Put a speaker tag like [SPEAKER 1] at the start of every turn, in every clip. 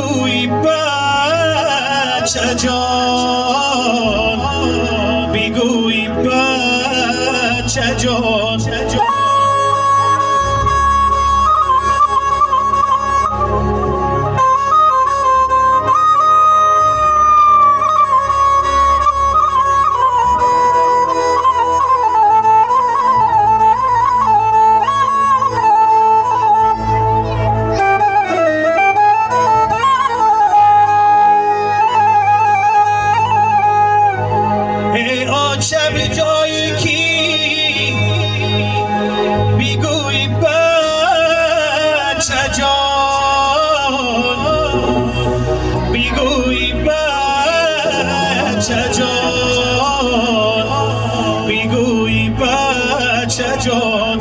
[SPEAKER 1] بیگوی بچه جان بیگوی بچه جان شب جایی کی بیگوی بچه جان بیگوی بچه جان بیگوی بچه جان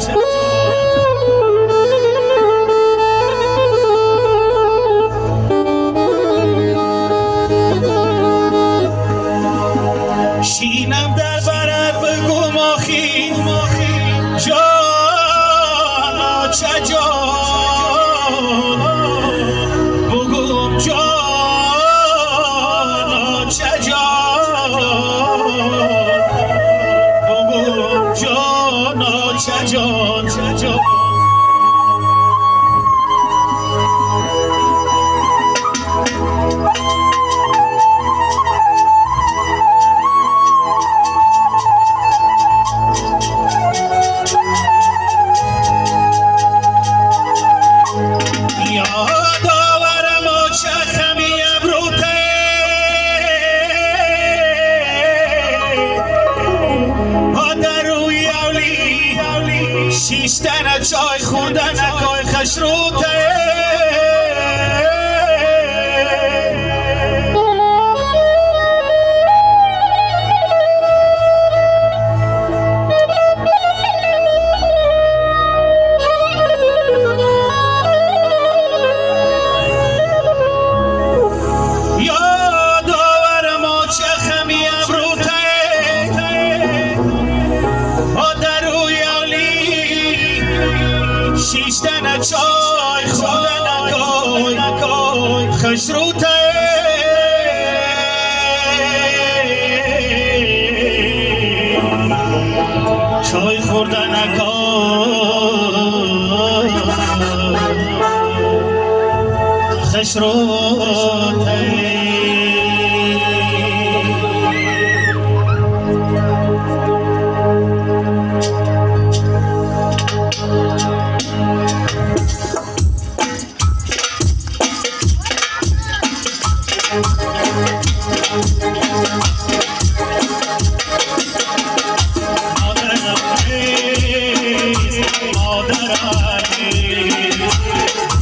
[SPEAKER 1] شینم در برد بگو ماخی جان چه جان بگوم جان چه جان بگوم جان چه جان شیشتن چای خوردن نکای خشروته یاد آورم و چه خمی ابروته شیشتن چای خوردن نکای خشروته چای خوردن نکای خشروته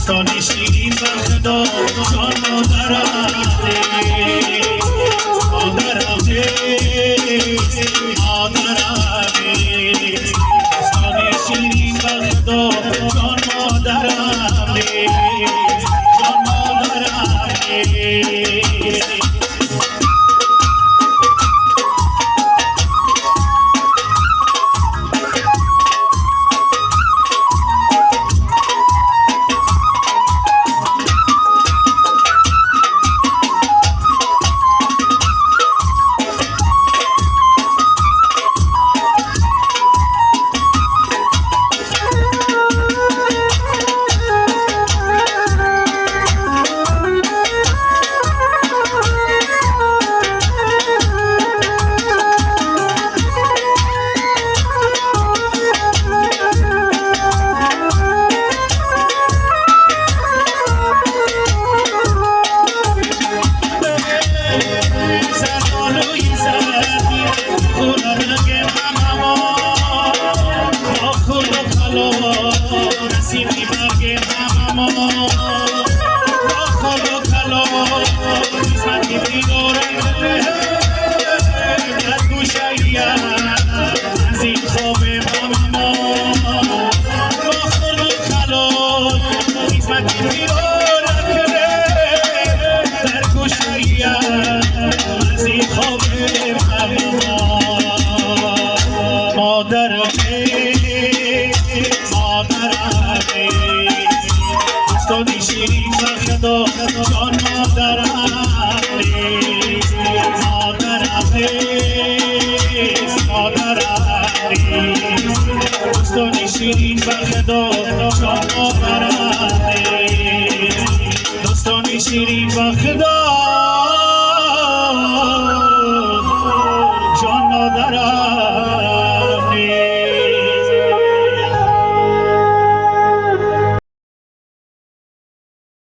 [SPEAKER 1] سانی شیرین بخدا جان مادرم سانی شیرین بخدا جان مادرم مادر شیرین بخدا جان دوستانی شیرین بخدا شما برنده دوستانی شیرین بخدا